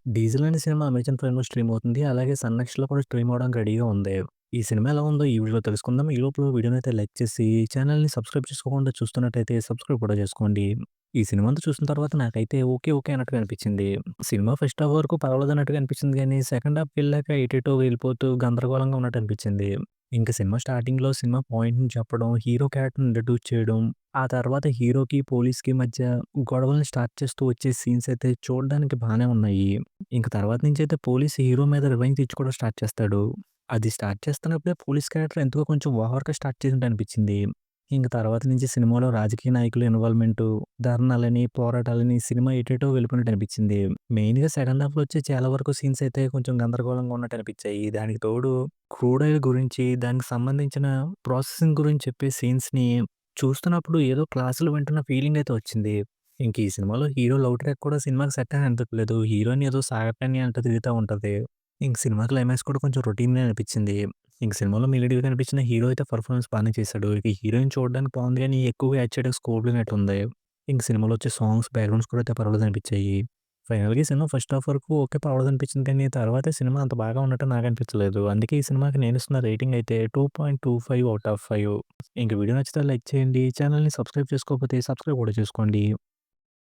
'Diesel' అనే cinema Amazon ప్రైమ్‌లో stream అవుతుంది. అలాగే సన్ నెక్స్ట్‌లో కూడా స్ట్రీమ్ అవ్వడానికి రెడీగా ఉంది. ఈ సినిమా ఎలా ఉందో ఈ వీడియోలో తెలుసుకుందాం. ఈ లోపల వీడియోనైతే లైక్ చేసి ఛానెల్‌ని సబ్స్క్రైబ్ చేసుకోకుండా చూస్తున్నట్టయితే సబ్స్క్రైబ్ కూడా చేసుకోండి. ఈ సినిమా అంతా చూసిన తర్వాత నాకైతే ఓకే. ఓకే అన్నట్టుగా అనిపించింది. సినిమా ఫస్ట్ హాఫ్ వరకు పర్వాలేదన్నట్టుగా అనిపించింది గానీ, సెకండ్ హాఫ్‌కెళ్ళాక ఎటెటో వెళ్ళిపోతూ గందరగోళంగా ఉన్నట్టు అనిపించింది. ఇంక సినిమా స్టార్టింగ్‌లో సినిమా పాయింట్‌ని చెప్పడం, హీరో క్యారెక్టర్‌ని ఇంట్రొడ్యూస్ చేయడం, ఆ తర్వాత హీరోకి, పోలీస్‌కి మధ్య గొడవల్ని స్టార్ట్ చేస్తూ వచ్చే సీన్స్ అయితే చూడడానికి బానే ఉన్నాయి. ఇంక తర్వాత నుంచయితే పోలీస్ హీరో మీద రివెంజ్ తీర్చుకోవడం స్టార్ట్ చేస్తాడు. అది స్టార్ట్ చేస్తున్నప్పుడే పోలీస్ క్యారెక్టర్ ఎందుకో కొంచెం ఓవర్‌గా స్టార్ట్ చేసినట్టు అనిపించింది. ఇంక తర్వాత నుంచి సినిమాలో రాజకీయ నాయకుల ఇన్వాల్వ్‌మెంటు, ధర్నాలని, పోరాటాలని సినిమా ఎటేటో వెళ్ళిపోయినట్టు అనిపించింది. మెయిన్‌గా సెకండ్ హాఫ్‌లో వచ్చే చాలా వరకు సీన్స్ అయితే కొంచెం గందరగోళంగా ఉన్నట్టు అనిపించాయి. దానికి తోడు క్రూడ్ ఆయిల్ గురించి, దానికి సంబంధించిన ప్రాసెసింగ్ గురించి చెప్పే సీన్స్‌ని చూస్తున్నప్పుడు ఏదో క్లాసులు వింటున్న ఫీలింగ్ అయితే వచ్చింది. ఇంక ఈ సినిమాలో హీరో లవ్ ట్రాక్ కూడా సినిమాకి సెట్ అని అనిపించలేదు. హీరోయిన్ ఏదో సాగటాన్ని అంటూ తిరుగుతా ఉంటది. ఇంక సినిమా క్లైమాక్స్ కూడా కొంచెం రొటీన్‌గా అనిపించింది. ఇంక సినిమాలో మెలోడీగా కనిపించిన హీరో అయితే పెర్ఫార్మన్స్ బానే చేశాడు. ఇక హీరోయిన్ చూడడానికి బాగుంది గానీ ఎక్కువగా యాక్ట్ చేయడానికి స్కోప్ లేనట్టుంది. ఇంక సినిమాలో వచ్చే సాంగ్స్, బ్యాక్‌గ్రౌండ్ స్కోర్ అయితే పర్వాలేదనిపించాయి. ఫైనల్‌గా ఈ సినిమా ఫస్ట్ హాఫ్ వరకు ఓకే పర్వాలేదనిపించింది కానీ తర్వాత సినిమా అంత బాగా ఉన్నట్టు నాకనిపించలేదు. అందుకే ఈ సినిమాకి నేనిస్తున్న రేటింగ్ అయితే 2.25 ఔట్ ఆఫ్ 5. ఇంక వీడియో నచ్చితే లైక్ చేయండి. ఛానెల్‌ని సబ్స్క్రైబ్ చేసుకోకపోతే సబ్స్క్రైబ్ కూడా చేసుకోండి.